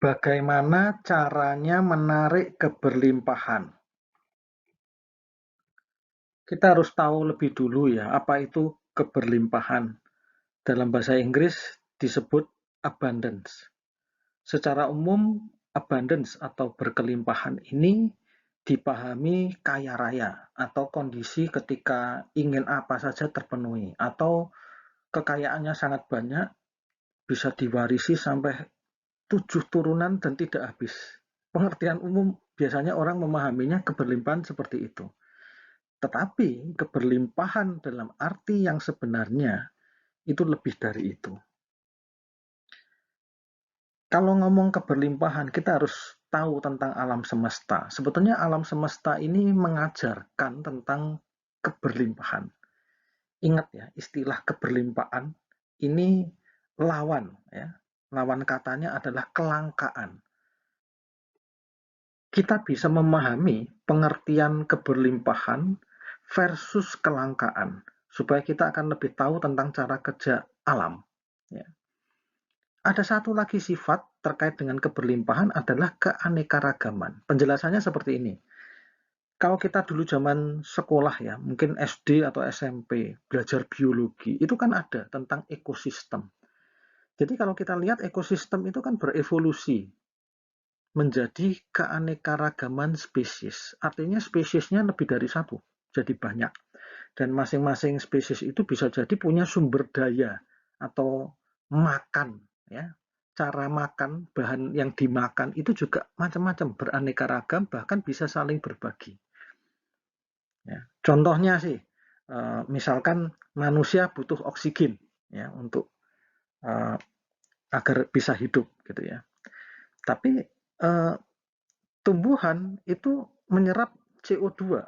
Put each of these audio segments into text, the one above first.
Bagaimana caranya menarik keberlimpahan? Kita harus tahu lebih dulu ya, apa itu keberlimpahan. Dalam bahasa Inggris disebut abundance. Secara umum, abundance atau berkelimpahan ini dipahami kaya raya atau kondisi ketika ingin apa saja terpenuhi atau kekayaannya sangat banyak, bisa diwarisi sampai 7 turunan dan tidak habis. Pengertian umum biasanya orang memahaminya keberlimpahan seperti itu. Tetapi keberlimpahan dalam arti yang sebenarnya itu lebih dari itu. Kalau ngomong keberlimpahan, kita harus tahu tentang alam semesta. Sebetulnya alam semesta ini mengajarkan tentang keberlimpahan. Ingat ya, istilah keberlimpahan ini lawan ya. Lawan katanya adalah kelangkaan. Kita bisa memahami pengertian keberlimpahan versus kelangkaan, supaya kita akan lebih tahu tentang cara kerja alam. Ya. Ada satu lagi sifat terkait dengan keberlimpahan adalah keanekaragaman. Penjelasannya seperti ini. Kalau kita dulu zaman sekolah ya, mungkin SD atau SMP, belajar biologi, itu kan ada tentang ekosistem. Jadi kalau kita lihat ekosistem itu kan berevolusi menjadi keanekaragaman spesies. Artinya spesiesnya lebih dari satu, jadi banyak. Dan masing-masing spesies itu bisa jadi punya sumber daya atau makan, ya. Cara makan, bahan yang dimakan itu juga macam-macam, beraneka ragam, bahkan bisa saling berbagi. Ya. Contohnya sih, misalkan manusia butuh oksigen ya untuk agar bisa hidup gitu ya. Tapi tumbuhan itu menyerap CO2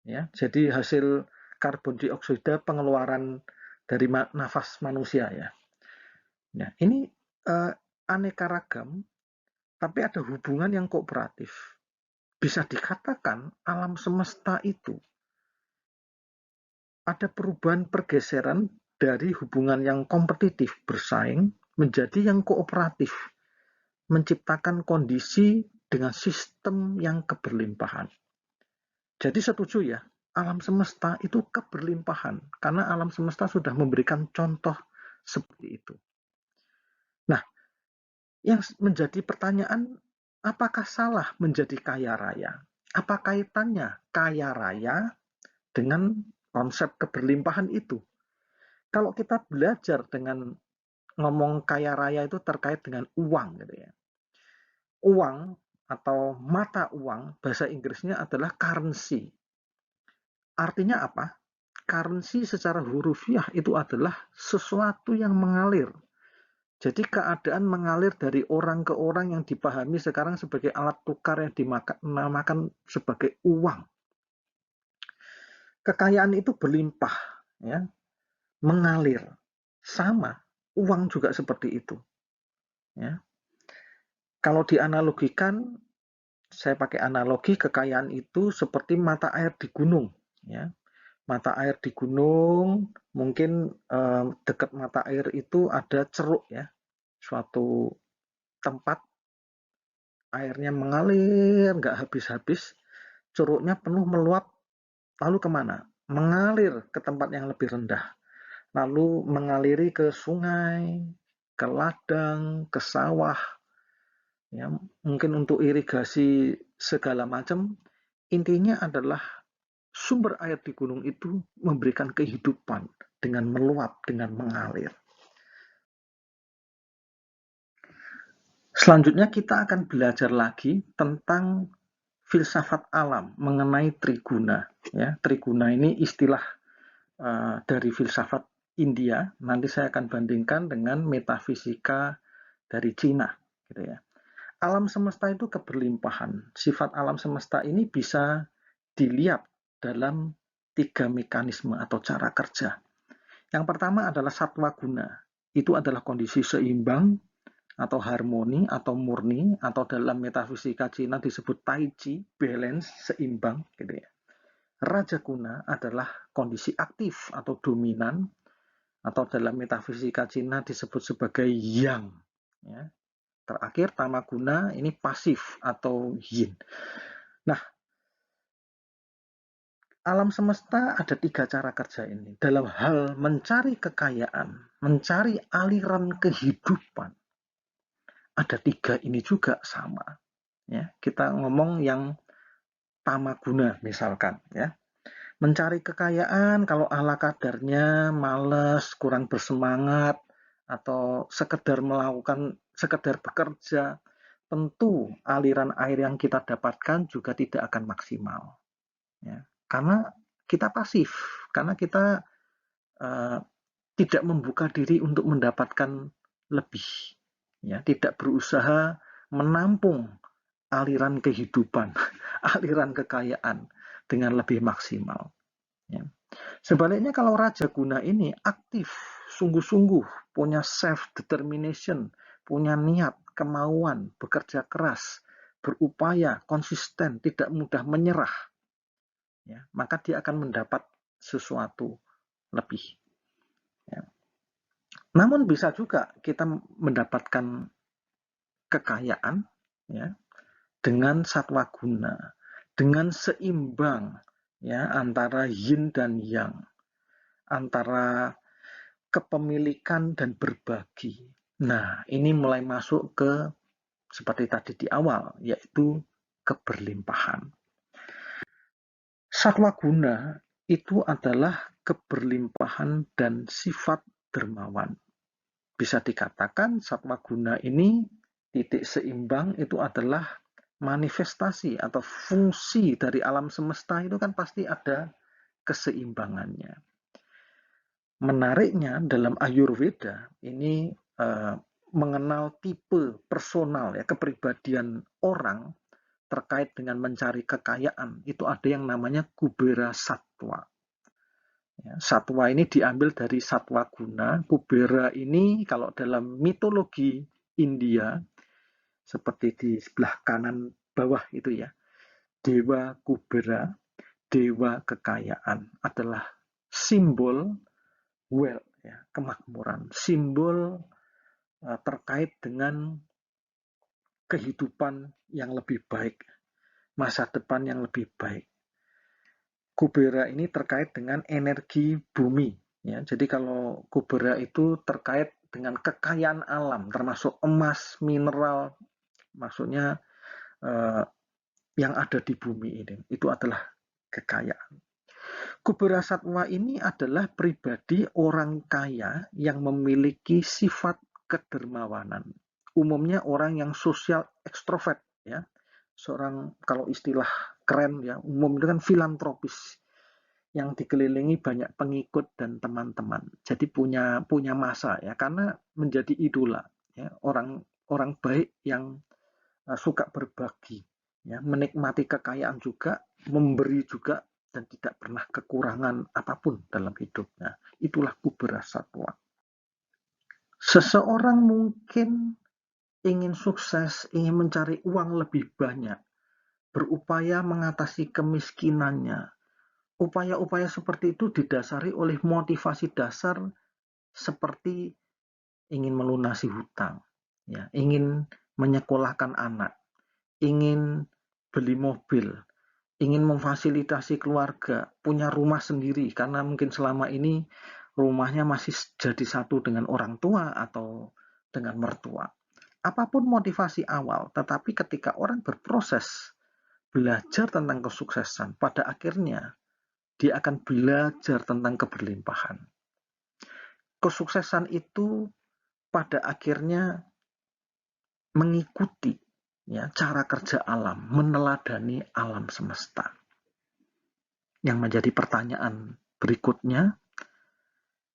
ya. Jadi hasil karbon dioksida pengeluaran dari nafas manusia ya. Nah, ini aneka ragam tapi ada hubungan yang kooperatif. Bisa dikatakan alam semesta itu ada perubahan pergeseran dari hubungan yang kompetitif bersaing menjadi yang kooperatif, menciptakan kondisi dengan sistem yang keberlimpahan. Jadi setuju ya, alam semesta itu keberlimpahan karena alam semesta sudah memberikan contoh seperti itu. Nah, yang menjadi pertanyaan, apakah salah menjadi kaya raya? Apa kaitannya kaya raya dengan konsep keberlimpahan itu? Kalau kita belajar dengan ngomong kaya raya itu terkait dengan uang gitu ya. Uang atau mata uang, bahasa Inggrisnya adalah currency. Artinya apa? Currency secara hurufiah itu adalah sesuatu yang mengalir. Jadi keadaan mengalir dari orang ke orang yang dipahami sekarang sebagai alat tukar yang dinamakan sebagai uang. Kekayaan itu berlimpah, ya, mengalir. Sama, uang juga seperti itu. Ya. Kalau dianalogikan, saya pakai analogi kekayaan itu seperti mata air di gunung. Ya. Mata air di gunung, mungkin dekat mata air itu ada ceruk ya, suatu tempat airnya mengalir nggak habis-habis, curugnya penuh meluap, lalu kemana? Mengalir ke tempat yang lebih rendah, lalu mengaliri ke sungai, ke ladang, ke sawah, ya, mungkin untuk irigasi segala macam. Intinya adalah sumber air di gunung itu memberikan kehidupan dengan meluap, dengan mengalir. Selanjutnya kita akan belajar lagi tentang filsafat alam mengenai triguna. Ya, triguna ini istilah dari filsafat India. Nanti saya akan bandingkan dengan metafisika dari Cina. Gitu ya. Alam semesta itu keberlimpahan. Sifat alam semesta ini bisa dilihat dalam 3 mekanisme atau cara kerja. Yang pertama adalah satwa guna. Itu adalah kondisi seimbang atau harmoni atau murni atau dalam metafisika Cina disebut taiji, balance, seimbang gitu ya. Raja guna adalah kondisi aktif atau dominan atau dalam metafisika Cina disebut sebagai yang ya. Terakhir tamaguna ini pasif atau yin. Nah, alam semesta ada 3 cara kerja ini. Dalam hal mencari kekayaan, mencari aliran kehidupan, ada 3 ini juga sama. Ya, kita ngomong yang tamaguna misalkan, ya. Mencari kekayaan kalau ala kadarnya males, kurang bersemangat, atau sekedar bekerja, tentu aliran air yang kita dapatkan juga tidak akan maksimal. Ya. Karena kita pasif, karena kita tidak membuka diri untuk mendapatkan lebih. Ya, tidak berusaha menampung aliran kehidupan, aliran kekayaan dengan lebih maksimal. Ya. Sebaliknya kalau Raja Guna ini aktif, sungguh-sungguh, punya self-determination, punya niat, kemauan, bekerja keras, berupaya, konsisten, tidak mudah menyerah, ya, maka dia akan mendapat sesuatu lebih. Ya. Namun bisa juga kita mendapatkan kekayaan, ya, dengan satwa guna, dengan seimbang, ya, antara yin dan yang, antara kepemilikan dan berbagi. Nah, ini mulai masuk ke seperti tadi di awal, yaitu keberlimpahan. Satwa guna itu adalah keberlimpahan dan sifat dermawan. Bisa dikatakan satwa guna ini titik seimbang itu adalah manifestasi atau fungsi dari alam semesta itu kan pasti ada keseimbangannya. Menariknya dalam Ayurveda ini mengenal tipe personal ya kepribadian orang terkait dengan mencari kekayaan itu ada yang namanya Kubera Satwa. Ya, satwa ini diambil dari satwa guna. Kubera ini kalau dalam mitologi India seperti di sebelah kanan bawah itu ya, Dewa Kubera, dewa kekayaan adalah simbol wealth ya, kemakmuran, simbol terkait dengan kehidupan yang lebih baik, masa depan yang lebih baik. Kubera ini terkait dengan energi bumi. Ya, jadi kalau kubera itu terkait dengan kekayaan alam, termasuk emas, mineral, maksudnya yang ada di bumi ini. Itu adalah kekayaan. Kubera Satwa ini adalah pribadi orang kaya yang memiliki sifat kedermawanan. Umumnya orang yang sosial ekstrovert, ya. Seorang kalau istilah keren ya, umum itu kan filantropis yang dikelilingi banyak pengikut dan teman-teman. Jadi punya masa ya, karena menjadi idola ya, orang baik yang suka berbagi ya, menikmati kekayaan juga, memberi juga dan tidak pernah kekurangan apapun dalam hidupnya. Itulah Kubera Satwa. Seseorang mungkin ingin sukses, ingin mencari uang lebih banyak, berupaya mengatasi kemiskinannya. Upaya-upaya seperti itu didasari oleh motivasi dasar seperti ingin melunasi hutang, ya, ingin menyekolahkan anak, ingin beli mobil, ingin memfasilitasi keluarga, punya rumah sendiri, karena mungkin selama ini rumahnya masih jadi satu dengan orang tua atau dengan mertua. Apapun motivasi awal, tetapi ketika orang berproses belajar tentang kesuksesan, pada akhirnya dia akan belajar tentang keberlimpahan. Kesuksesan itu pada akhirnya mengikuti ya, cara kerja alam, meneladani alam semesta. Yang menjadi pertanyaan berikutnya,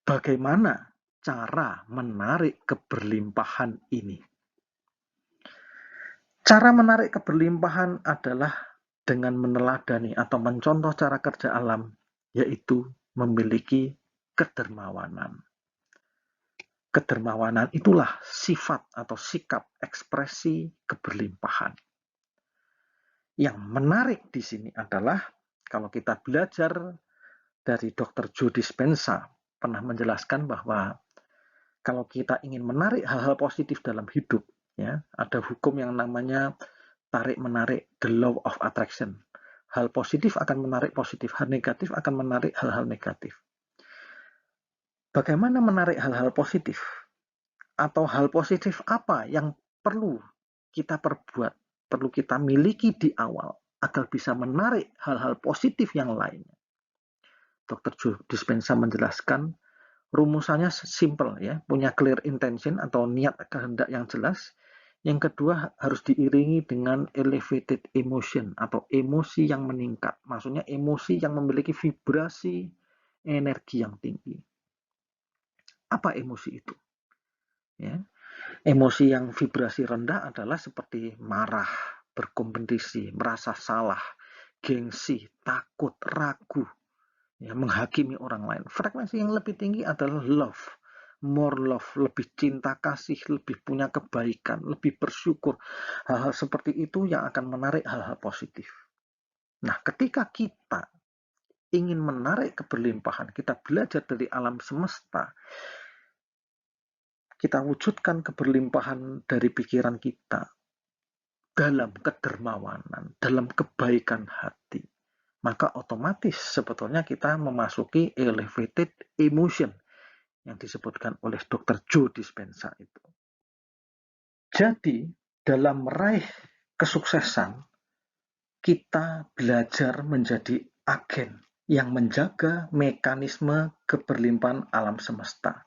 bagaimana cara menarik keberlimpahan ini? Cara menarik keberlimpahan adalah dengan meneladani atau mencontoh cara kerja alam, yaitu memiliki kedermawanan. Kedermawanan itulah sifat atau sikap ekspresi keberlimpahan. Yang menarik di sini adalah kalau kita belajar dari Dr. Joe Dispenza pernah menjelaskan bahwa kalau kita ingin menarik hal-hal positif dalam hidup, Ya, ada hukum yang namanya tarik-menarik, the law of attraction. Hal positif akan menarik positif, hal negatif akan menarik hal-hal negatif. Bagaimana menarik hal-hal positif? Atau hal positif apa yang perlu kita perbuat, perlu kita miliki di awal agar bisa menarik hal-hal positif yang lainnya? Dr. Joe Dispenza menjelaskan rumusannya simple ya, punya clear intention atau niat kehendak yang jelas. Yang kedua harus diiringi dengan elevated emotion atau emosi yang meningkat. Maksudnya emosi yang memiliki vibrasi energi yang tinggi. Apa emosi itu? Ya, emosi yang vibrasi rendah adalah seperti marah, berkompetisi, merasa salah, gengsi, takut, ragu, ya, menghakimi orang lain. Frekuensi yang lebih tinggi adalah love, more love, lebih cinta kasih, lebih punya kebaikan, lebih bersyukur. Hal-hal seperti itu yang akan menarik hal-hal positif. Nah, ketika kita ingin menarik keberlimpahan, kita belajar dari alam semesta, kita wujudkan keberlimpahan dari pikiran kita dalam kedermawanan, dalam kebaikan hati, maka otomatis sebetulnya kita memasuki elevated emotion yang disebutkan oleh Dr. Joe Dispenza itu. Jadi, dalam meraih kesuksesan, kita belajar menjadi agen yang menjaga mekanisme keberlimpahan alam semesta.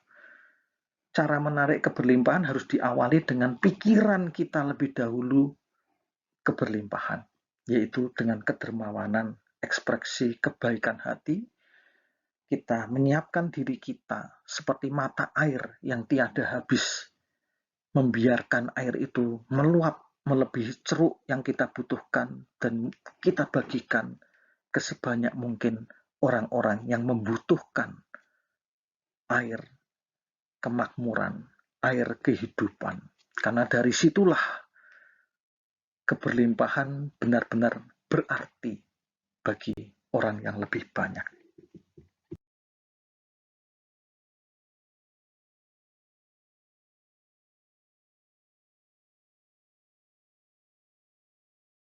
Cara menarik keberlimpahan harus diawali dengan pikiran kita lebih dahulu keberlimpahan, yaitu dengan kedermawanan, ekspresi kebaikan hati. Kita menyiapkan diri kita seperti mata air yang tiada habis, membiarkan air itu meluap melebihi ceruk yang kita butuhkan dan kita bagikan ke sebanyak mungkin orang-orang yang membutuhkan air kemakmuran, air kehidupan. Karena dari situlah keberlimpahan benar-benar berarti bagi orang yang lebih banyak.